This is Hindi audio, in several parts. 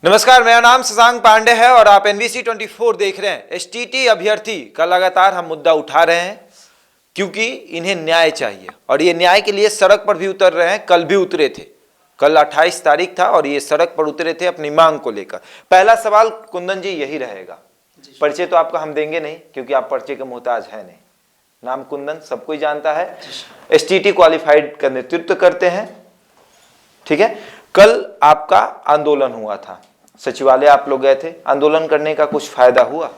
नमस्कार, मेरा नाम शशांक पांडे है और आप NBC 24 देख रहे हैं। STT अभ्यर्थी का लगातार हम मुद्दा उठा रहे हैं क्योंकि इन्हें न्याय चाहिए और ये न्याय के लिए सड़क पर भी उतर रहे हैं। कल भी उतरे थे, कल 28 तारीख था और ये सड़क पर उतरे थे अपनी मांग को लेकर। पहला सवाल कुंदन जी यही रहेगा, परिचय तो आपका हम देंगे नहीं क्योंकि आप परिचय के मोहताज है नहीं। नाम कुंदन सबको ही जानता है, STT क्वालिफाइड का नेतृत्व करते हैं, ठीक है। कल आपका आंदोलन हुआ था, सचिवालय आप लोग गए थे, आंदोलन करने का कुछ फायदा हुआ?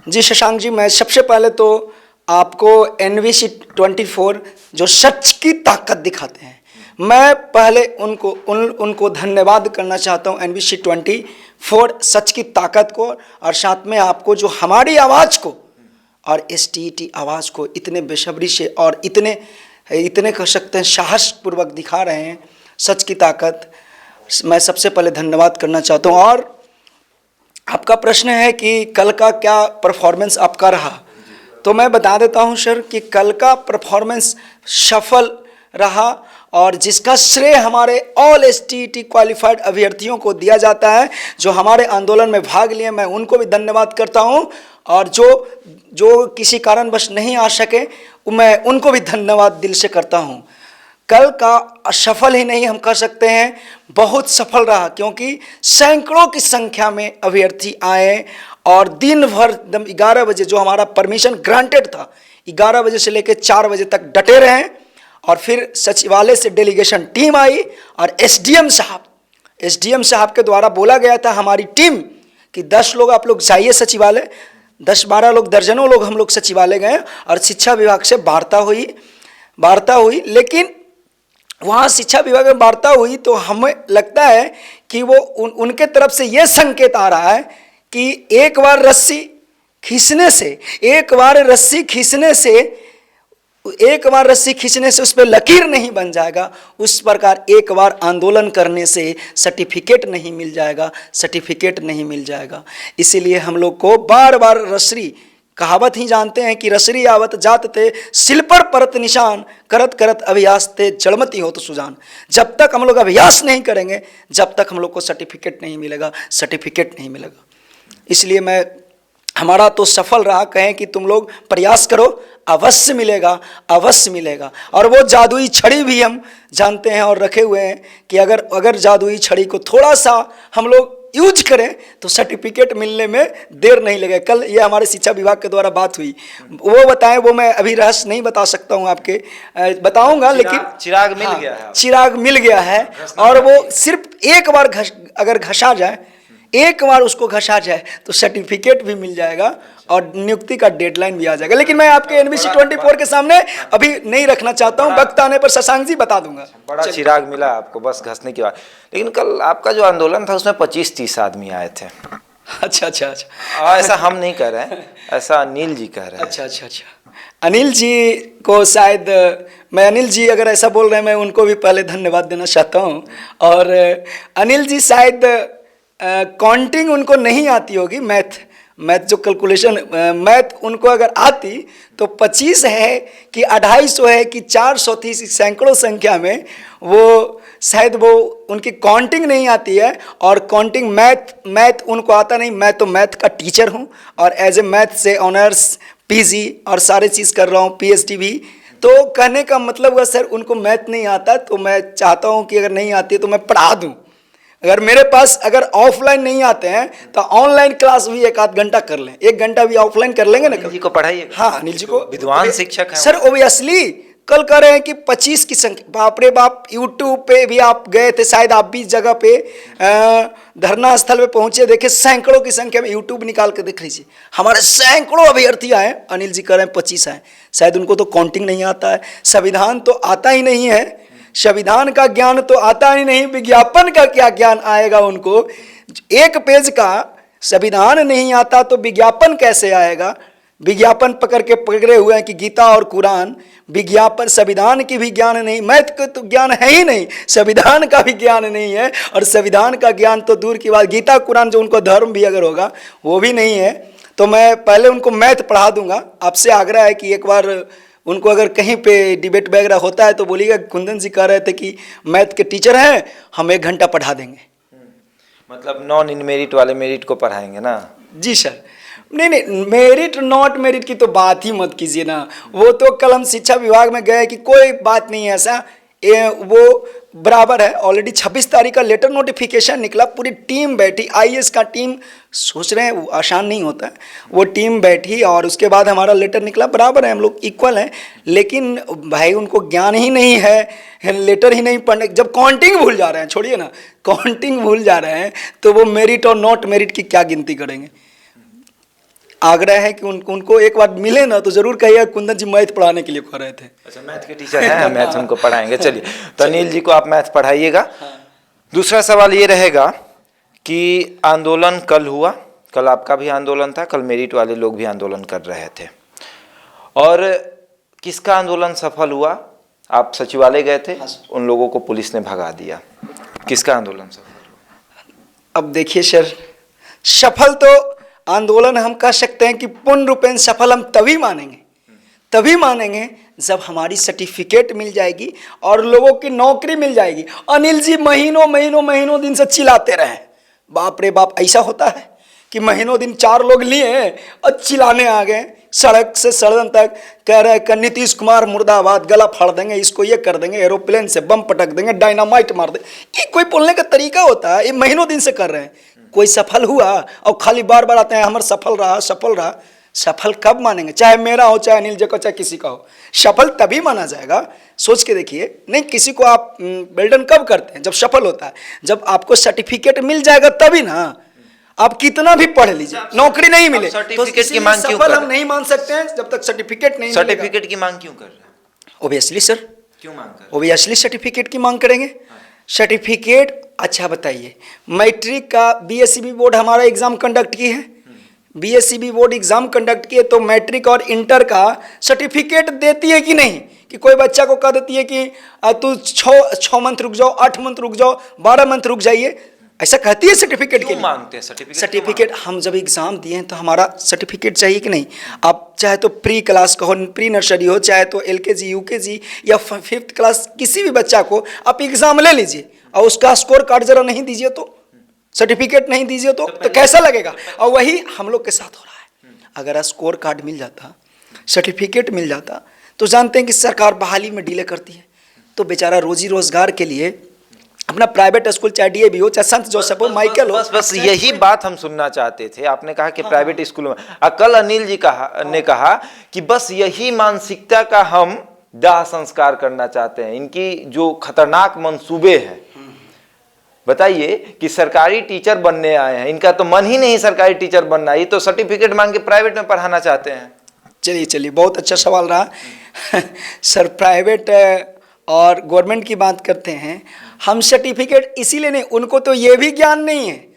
जी शशांक जी, मैं सबसे पहले तो आपको NBC 24 जो सच की ताकत दिखाते हैं, मैं पहले उनको धन्यवाद करना चाहता हूं। NBC 24 सच की ताकत को और साथ में आपको जो हमारी आवाज़ को और STT आवाज़ को इतने बेसब्री से और इतने कह सकते हैं साहस पूर्वक दिखा रहे हैं सच की ताकत, मैं सबसे पहले धन्यवाद करना चाहता हूँ। और आपका प्रश्न है कि कल का क्या परफॉर्मेंस आपका रहा, तो मैं बता देता हूँ सर कि कल का परफॉर्मेंस सफल रहा और जिसका श्रेय हमारे ऑल STT क्वालिफाइड अभ्यर्थियों को दिया जाता है जो हमारे आंदोलन में भाग लिए। मैं उनको भी धन्यवाद करता हूँ और जो किसी कारणवश नहीं आ सके मैं उनको भी धन्यवाद दिल से करता हूँ। कल का असफल ही नहीं हम कह सकते हैं, बहुत सफल रहा क्योंकि सैकड़ों की संख्या में अभ्यर्थी आए और दिन भर एकदम 11 बजे जो हमारा परमिशन ग्रांटेड था 11 बजे से लेकर 4 बजे तक डटे रहे और फिर सचिवालय से डेलीगेशन टीम आई और SDM साहब के द्वारा बोला गया था हमारी टीम कि 10 लोग आप लोग जाइए सचिवालय, 10-12 लोग, दर्जनों लोग हम लोग सचिवालय गए और शिक्षा विभाग से वार्ता हुई। लेकिन वहाँ शिक्षा विभाग में वार्ता हुई तो हमें लगता है कि वो उनके तरफ से ये संकेत आ रहा है कि एक बार रस्सी खींचने से उस पर लकीर नहीं बन जाएगा, उस प्रकार एक बार आंदोलन करने से सर्टिफिकेट नहीं मिल जाएगा। इसीलिए हम लोग को बार बार रसरी कहावत ही जानते हैं कि रसरी आवत जात थे सिल पर परत निशान, करत करत अभ्यास थे जड़मती हो तो सुजान। जब तक हम लोग अभ्यास नहीं करेंगे जब तक हम लोग को सर्टिफिकेट नहीं मिलेगा। इसलिए हमारा तो सफल रहा, कहें कि तुम लोग प्रयास करो, अवश्य मिलेगा। और वो जादुई छड़ी भी हम जानते हैं और रखे हुए हैं कि अगर जादुई छड़ी को थोड़ा सा हम लोग यूज करें तो सर्टिफिकेट मिलने में देर नहीं लगे। कल ये हमारे शिक्षा विभाग के द्वारा बात हुई, वो बताएं, वो मैं अभी रहस्य नहीं बता सकता हूँ आपके, बताऊंगा, लेकिन चिराग मिल गया है और वो सिर्फ एक बार अगर उसको घसा जाए तो सर्टिफिकेट भी मिल जाएगा और नियुक्ति का डेडलाइन भी आ जाएगा। लेकिन मैं आपके NBC 24 के सामने अभी नहीं रखना चाहता हूं, वक्त आने पर शशांक जी बता दूंगा। बड़ा चिराग मिला आपको बस घसने की बात। लेकिन कल आपका जो आंदोलन था उसमें 25-30 आदमी आए थे। अच्छा। ऐसा हम नहीं कह रहे हैं, ऐसा अनिल जी कह रहे हैं। अच्छा। अनिल जी को शायद अनिल जी अगर ऐसा बोल रहे हैं मैं उनको भी पहले धन्यवाद देना चाहता हूँ। और अनिल जी शायद काउंटिंग उनको नहीं आती होगी, मैथ जो कैलकुलेशन मैथ उनको अगर आती तो 25 है कि 250 है कि 400 थी, सैकड़ों संख्या में वो शायद वो उनकी काउंटिंग नहीं आती है। और काउंटिंग मैथ उनको आता नहीं। मैं तो मैथ का टीचर हूँ और एज ए मैथ से ऑनर्स PG और सारे चीज़ कर रहा हूँ, PhD भी। तो कहने का मतलब हुआ सर उनको मैथ नहीं आता, तो मैं चाहता हूँ कि अगर नहीं आती है तो मैं पढ़ा दूँ। अगर मेरे पास अगर ऑफलाइन नहीं आते हैं तो ऑनलाइन क्लास भी 1-8 घंटा कर लें, 1 घंटा भी ऑफलाइन कर लेंगे ना। अनिल जी को पढ़ाइए। हाँ, अनिल जी को विद्वान शिक्षक है सर। ओबियसली कल कह रहे हैं कि 25 की संख्या, बाप रे बाप। यूट्यूब पे भी आप गए थे शायद, आप भी जगह पे धरना स्थल पे पहुंचे, देखे सैकड़ों की संख्या में, यूट्यूब निकाल के देख लीजिए, हमारे सैकड़ों अभ्यर्थी आए। अनिल जी कह रहे हैं 25 आए, शायद उनको तो काउंटिंग नहीं आता है, संविधान तो आता ही नहीं है, संविधान का ज्ञान तो आता ही नहीं, विज्ञापन का क्या ज्ञान आएगा उनको। 1 पेज का संविधान नहीं आता तो विज्ञापन कैसे आएगा। विज्ञापन पकड़े हुए हैं कि गीता और कुरान, विज्ञापन, संविधान की भी ज्ञान नहीं, मैथ का तो ज्ञान है ही नहीं, संविधान का भी ज्ञान नहीं है। और संविधान का ज्ञान तो दूर की बात, गीता कुरान जो उनको धर्म भी अगर होगा वो भी नहीं है। तो मैं पहले उनको मैथ पढ़ा दूंगा। आपसे आग्रह है कि एक बार उनको अगर कहीं पे डिबेट वगैरह होता है तो बोलिएगा कुंदन जी कह रहे थे कि मैथ के टीचर हैं, हम 1 घंटा पढ़ा देंगे। मतलब नॉन इन मेरिट वाले मेरिट को पढ़ाएंगे ना? जी सर। नहीं नहीं, मेरिट नॉट मेरिट की तो बात ही मत कीजिए ना। वो तो कल हम शिक्षा विभाग में गए कि कोई बात नहीं है ऐसा, वो बराबर है। ऑलरेडी 26 तारीख का लेटर नोटिफिकेशन निकला, पूरी टीम बैठी, आईएएस का टीम, सोच रहे हैं वो आसान नहीं होता है, वो टीम बैठी और उसके बाद हमारा लेटर निकला। बराबर है, हम लोग इक्वल हैं, लेकिन भाई उनको ज्ञान ही नहीं है, लेटर ही नहीं पढ़ने। जब काउंटिंग भूल जा रहे हैं, छोड़िए ना, काउंटिंग भूल जा रहे हैं, तो वो मेरिट और नॉट मेरिट की क्या गिनती करेंगे। आग्रह है कि उनको एक बार मिले ना तो जरूर कहिएगा कुंदन जी मैथ पढ़ाने के लिए कह रहे थे। अच्छा, मैथ के टीचर हैं, मैथ उनको पढ़ाएंगे। चलिए, तो अनिल जी को आप मैथ पढ़ाइएगा। दूसरा सवाल ये रहेगा कि आंदोलन कल हुआ, कल आपका भी आंदोलन था, कल मेरिट वाले लोग भी आंदोलन कर रहे थे, और किसका आंदोलन सफल हुआ? आप सचिवालय गए थे, उन लोगों को पुलिस ने भगा दिया। किसका आंदोलन सफल हुआ? अब देखिए सर, सफल तो आंदोलन हम कह सकते हैं कि पूर्ण रूपेण सफल हम तभी मानेंगे जब हमारी सर्टिफिकेट मिल जाएगी और लोगों की नौकरी मिल जाएगी। अनिल जी महीनों दिन से चिल्लाते रहे, बाप रे बाप, ऐसा होता है कि महीनों दिन 4 लोग लिए और चिल्लाने आ गए, सड़क से सदन तक कह रहे कि नीतीश कुमार मुर्दाबाद, गला फाड़ देंगे, इसको ये कर देंगे, एरोप्लेन से बम पटक देंगे, डायनामाइट मार देंगे। ये कोई बोलने का तरीका होता है? ये महीनों दिन से कर रहे हैं, कोई सफल हुआ? और खाली बार बार आते हैं हमारा सफल रहा। सफल कब मानेंगे? चाहे मेरा हो, चाहे अनिल जी का, चाहे किसी का हो, सफल तभी माना जाएगा। सोच के देखिए, नहीं किसी को आप वेल्डन कब करते हैं? जब सफल होता है, जब आपको सर्टिफिकेट मिल जाएगा तभी ना। आप कितना भी पढ़ लीजिए, नौकरी नहीं मिले तो की मांग क्यों सफल हम नहीं मान सकते हैं जब तक सर्टिफिकेट नहीं। सर्टिफिकेट की मांग क्यों कर रहे हैं? ओबियसली सर, क्यों मांग कर रहे हैं? ओबियसली सर्टिफिकेट की मांग करेंगे। सर्टिफिकेट, अच्छा बताइए, मैट्रिक का बीएससीबी बोर्ड हमारा एग्जाम कंडक्ट की है, बीएससीबी बोर्ड एग्जाम कंडक्ट किए तो मैट्रिक और इंटर का सर्टिफिकेट देती है कि नहीं? कि कोई बच्चा को कह देती है कि तू 6 मंथ रुक जाओ, 8 मंथ रुक जाओ, 12 मंथ रुक जाइए, ऐसा कहती है सर्टिफिकेट के लिए? मांगते हैं सर्टिफिकेट हम जब एग्जाम दिए हैं तो हमारा सर्टिफिकेट चाहिए कि नहीं? आप चाहे तो प्री क्लास का हो, प्री नर्सरी हो, चाहे तो एलकेजी यूकेजी या 5th क्लास, किसी भी बच्चा को आप एग्जाम ले लीजिए और उसका स्कोर कार्ड जरा नहीं दीजिए तो, सर्टिफिकेट नहीं दीजिए तो कैसा लगेगा? और वही हम लोग के साथ हो रहा है। अगर स्कोर कार्ड मिल जाता, सर्टिफिकेट मिल जाता, तो जानते हैं कि सरकार बहाली में डिले करती है, तो बेचारा रोजी रोजगार के लिए अपना प्राइवेट स्कूल, चाहे डीएवी हो, चाहे संत जोसेफ हो, माइकल हो, बस यही बात हम सुनना चाहते थे। आपने कहा कि प्राइवेट स्कूल में, कल अनिल जी ने कहा कि बस यही मानसिकता का हम दाह संस्कार करना चाहते हैं। इनकी जो खतरनाक मंसूबे हैं, बताइए कि सरकारी टीचर बनने आए हैं, इनका तो मन ही नहीं सरकारी टीचर बनना, ये तो सर्टिफिकेट मांग के प्राइवेट में पढ़ाना चाहते हैं। चलिए बहुत अच्छा सवाल रहा सर। प्राइवेट और गवर्नमेंट की बात करते हैं हम, सर्टिफिकेट इसीलिए नहीं, उनको तो ये भी ज्ञान नहीं है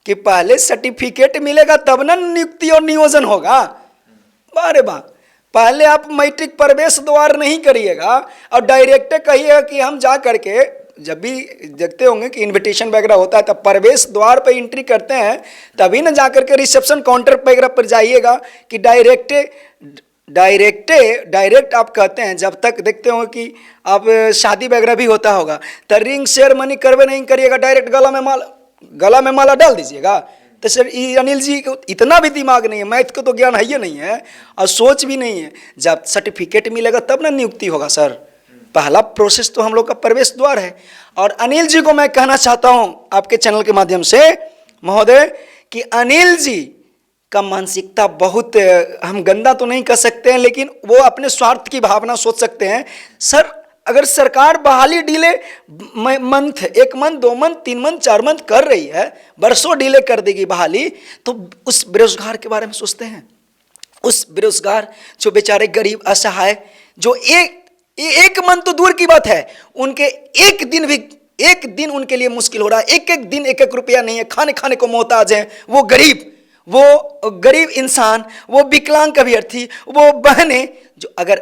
कि पहले सर्टिफिकेट मिलेगा तब ना नियुक्ति और नियोजन होगा। अरे वाह, पहले आप मैट्रिक प्रवेश द्वार नहीं करिएगा और डायरेक्ट कहिएगा कि हम जा करके, जब भी देखते होंगे कि इनविटेशन वगैरह होता है तब प्रवेश द्वार पर एंट्री करते हैं, तभी ना जा करके रिसेप्शन काउंटर वगैरह पर जाइएगा कि डायरेक्ट आप कहते हैं। जब तक देखते हो कि आप शादी वगैरह भी होता होगा तो रिंग सेरेमनी करवे नहीं करिएगा, डायरेक्ट गला में माला डाल दीजिएगा। तो सर अनिल जी को इतना भी दिमाग नहीं है, मैथ को तो ज्ञान है ही नहीं है और सोच भी नहीं है। जब सर्टिफिकेट मिलेगा तब ना नियुक्ति होगा सर। पहला प्रोसेस तो हम लोग का प्रवेश द्वार है। और अनिल जी को मैं कहना चाहता हूं आपके चैनल के माध्यम से महोदय कि अनिल जी का मानसिकता बहुत, हम गंदा तो नहीं कह सकते हैं, लेकिन वो अपने स्वार्थ की भावना सोच सकते हैं। सर अगर सरकार बहाली delay month, 1 month, 2 month, 3 month, 4 month कर रही है, बरसों डिले कर देगी बहाली, तो उस बेरोजगार के बारे में सोचते हैं। उस बेरोजगार जो बेचारे गरीब असहाय, जो एक मंथ तो दूर की बात है, उनके एक दिन उनके लिए मुश्किल हो रहा है। एक दिन 1 रुपया नहीं है, खाने को मोहताज है। वो गरीब इंसान, वो विकलांग अभ्यर्थी, वो बहनें, जो अगर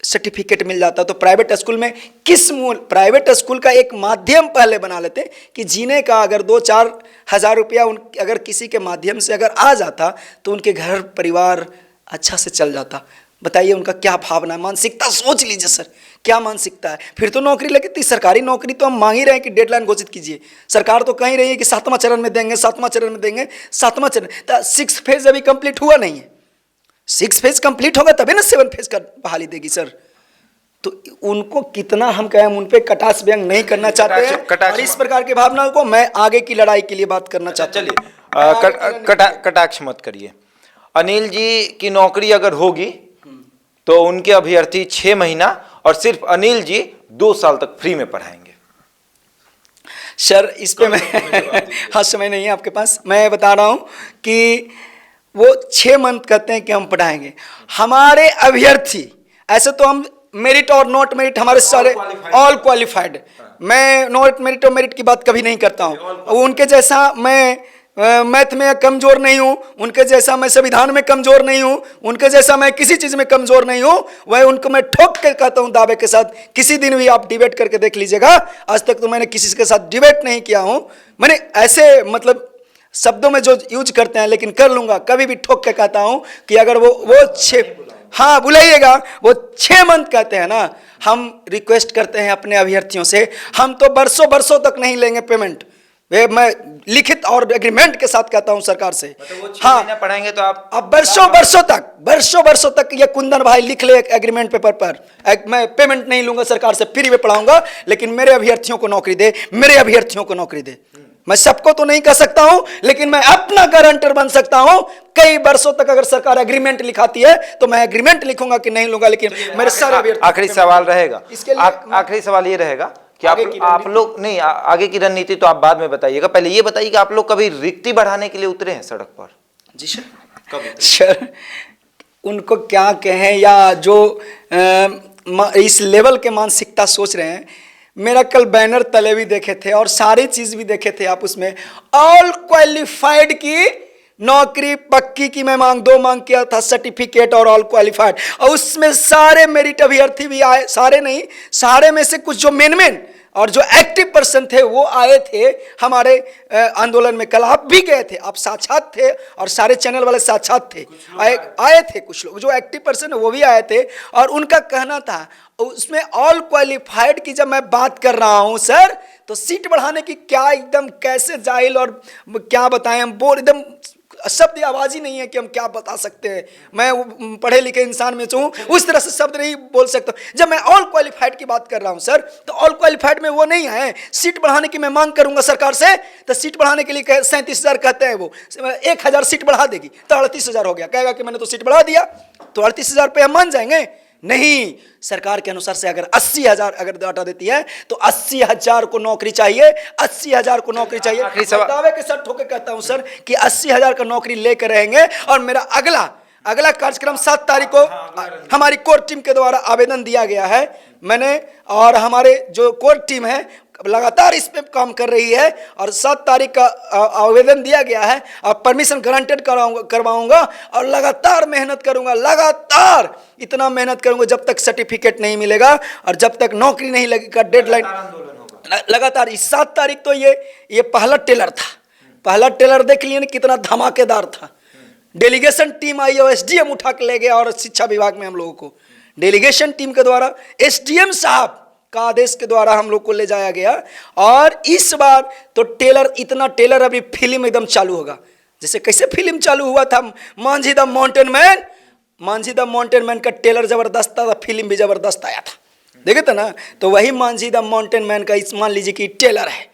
सर्टिफिकेट मिल जाता तो प्राइवेट स्कूल में प्राइवेट स्कूल का एक माध्यम पहले बना लेते कि जीने का, अगर 2-4 हज़ार रुपया अगर किसी के माध्यम से अगर आ जाता तो उनके घर परिवार अच्छा से चल जाता। बताइए उनका क्या भावना है, मानसिकता सोच लीजिए सर, क्या मानसिकता है। फिर तो नौकरी लगी थी, सरकारी नौकरी तो हम मांग ही रहे हैं कि डेडलाइन घोषित कीजिए। सरकार तो कह ही रही है कि 7वां चरण में देंगे, 7वां चरण में देंगे, 7वां चरण, तो 6 फेज अभी कंप्लीट हुआ नहीं है। 6 फेज कंप्लीट होगा तभी ना 7 फेज का बहाली देगी सर। तो उनको कितना हम कहें, उन पे कटाक्ष व्यंग नहीं करना चाहते हैं, और इस प्रकार की भावनाओं को मैं आगे की लड़ाई के लिए बात करना चाहता हूँ। चलिए कटाक्ष मत करिए। अनिल जी की नौकरी अगर होगी तो उनके अभ्यर्थी 6 महीना और सिर्फ अनिल जी 2 साल तक फ्री में पढ़ाएंगे। सर इस पे मैं हाँ समय नहीं है आपके पास, मैं बता रहा हूं कि वो 6 मंथ कहते हैं कि हम पढ़ाएंगे। हमारे अभ्यर्थी ऐसे तो हम मेरिट और नॉट मेरिट हमारे सारे ऑल क्वालिफाइड, मैं नॉट मेरिट और मेरिट की बात कभी नहीं करता हूं। उनके जैसा मैं मैथ में कमजोर नहीं हूं, उनके जैसा मैं संविधान में कमजोर नहीं हूं, उनके जैसा मैं किसी चीज में कमजोर नहीं हूं। वह उनको मैं ठोक के कहता हूं दावे के साथ, किसी दिन भी आप डिबेट करके देख लीजिएगा, आज तक तो मैंने किसी के साथ डिबेट नहीं किया हूं। मैंने ऐसे मतलब शब्दों में जो यूज करते हैं, लेकिन कर लूंगा, कभी भी ठोक के कहता हूं कि अगर वो 6, हाँ बुलाइएगा, वो 6 मंथ कहते हैं ना, हम रिक्वेस्ट करते हैं अपने अभ्यर्थियों से, हम तो बरसों तक नहीं लेंगे पेमेंट, वे मैं लिखित और एग्रीमेंट के साथ कहता हूं सरकार से। हाँ पढ़ाएंगे तो आप अब बरसों तक ये कुंदन भाई लिख ले एग्रीमेंट पेपर पर, मैं पेमेंट नहीं लूंगा सरकार से, फ्री में पढ़ाऊंगा, लेकिन मेरे अभ्यर्थियों को नौकरी दे, मेरे अभ्यर्थियों को नौकरी दे। मैं सबको तो नहीं कह सकता हूं, लेकिन मैं अपना गारंटर बन सकता हूं। कई वर्षों तक अगर सरकार एग्रीमेंट लिखाती है तो मैं एग्रीमेंट लिखूंगा कि नहीं लूंगा, लेकिन मेरे सारे अभ्यर्थी। आखिरी सवाल रहेगा, आखिरी सवाल ये रहेगा कि आप लोग नहीं, आगे की रणनीति तो आप बाद में बताइएगा, पहले ये बताइए कि आप लोग कभी रिक्ति बढ़ाने के लिए उतरे हैं सड़क पर? जी सर, कब सर, उनको क्या कहें, या जो इस लेवल के मानसिकता सोच रहे हैं। मेरा कल बैनर तले भी देखे थे और सारी चीज भी देखे थे आप, उसमें ऑल क्वालिफाइड की नौकरी पक्की की मैं मांग किया था, सर्टिफिकेट और ऑल क्वालिफाइड, और उसमें सारे मेरिट अभ्यर्थी भी आए, सारे नहीं, सारे में से कुछ जो मेन और जो एक्टिव पर्सन थे वो आए थे हमारे आंदोलन में। कल आप भी गए थे, आप साक्षात थे, और सारे चैनल वाले साक्षात थे, आए थे कुछ लोग जो एक्टिव पर्सन है वो भी आए थे, और उनका कहना था उसमें ऑल क्वालिफाइड की जब मैं बात कर रहा हूं सर, तो सीट बढ़ाने की क्या, एकदम कैसे जाहिल और क्या बताएं हम, बोल एकदम शब्द आवाज ही नहीं है कि हम क्या बता सकते हैं। मैं पढ़े लिखे इंसान में हूं, उस तरह से शब्द नहीं बोल सकता। जब मैं ऑल क्वालिफाइड की बात कर रहा हूं सर, तो ऑल क्वालिफाइड में वो नहीं है। सीट बढ़ाने की मैं मांग करूंगा सरकार से, तो सीट बढ़ाने के लिए 37,000 कहते हैं, वो 1,000 सीट बढ़ा देगी तो 38,000 हो गया, कहेगा कि मैंने तो सीट बढ़ा दिया, तो 38,000 पे हम मान जाएंगे? नहीं, सरकार के अनुसार से अगर 80,000 अगर डाटा देती है तो 80,000 को नौकरी चाहिए, 80,000 को नौकरी चाहिए। दावे के साथ ठोके कहता हूं सर कि 80,000 का नौकरी लेकर रहेंगे। और मेरा अगला कार्यक्रम 7 तारीख को हमारी कोर टीम के द्वारा आवेदन दिया गया है मैंने, और हमारे जो कोर टीम है लगातार इस पे काम कर रही है, और 7 तारीख का आवेदन दिया गया है, और परमिशन गारंटेड करवाऊंगा, और लगातार मेहनत करूंगा, लगातार इतना मेहनत करूंगा जब तक सर्टिफिकेट नहीं मिलेगा और जब तक नौकरी नहीं लगेगा। डेडलाइन लगातार। इस 7 तारीख तो ये पहला टेलर था, पहला टेलर देख लिए कितना धमाकेदार था। डेलीगेशन टीम आई और एसडीएम उठा के ले गया, और शिक्षा विभाग में हम लोगों को डेलीगेशन टीम के द्वारा एसडीएम साहब का आदेश के द्वारा हम लोग को ले जाया गया। और इस बार तो इतना टेलर अभी फिल्म एकदम चालू होगा, जैसे कैसे फिल्म चालू हुआ था मांझी द माउंटेन मैन का टेलर जबरदस्त था, फिल्म भी जबरदस्त आया था, देखे थे ना। तो वही मांझी द माउंटेन मैन का इस मान लीजिए कि टेलर है।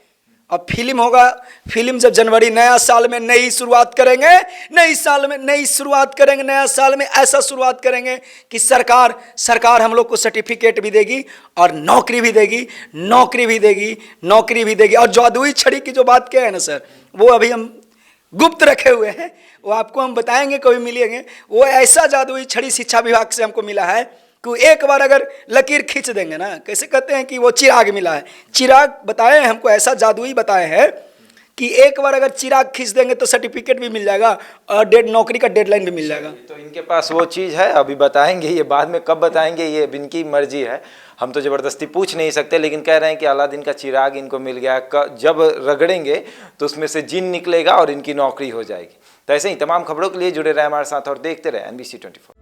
अब फिल्म होगा, फिल्म जब जनवरी नया साल में नई शुरुआत करेंगे, नए साल में नई शुरुआत करेंगे, नया साल में ऐसा शुरुआत करेंगे कि सरकार हम लोग को सर्टिफिकेट भी देगी और नौकरी भी देगी। और जादुई छड़ी की जो बात कहे है ना सर, वो अभी हम गुप्त रखे हुए हैं, वो आपको हम बताएंगे, कभी मिलेंगे। वो ऐसा जादुई छड़ी शिक्षा विभाग से हमको मिला है कि एक बार अगर लकीर खींच देंगे ना, कैसे कहते हैं कि वो चिराग मिला है, चिराग बताए हैं हमको, ऐसा जादुई बताए हैं कि एक बार अगर चिराग खींच देंगे तो सर्टिफिकेट भी मिल जाएगा और नौकरी का डेडलाइन भी मिल जाएगा। तो इनके पास वो चीज़ है, अभी बताएंगे, ये बाद में कब बताएंगे ये इनकी मर्जी है, हम तो ज़बरदस्ती पूछ नहीं सकते। लेकिन कह रहे हैं कि अलादीन का चिराग इनको मिल गया, जब रगड़ेंगे तो उसमें से जिन निकलेगा और इनकी नौकरी हो जाएगी। तो ऐसे ही तमाम खबरों के लिए जुड़े रहे हमारे साथ और देखते रहे NBC 24।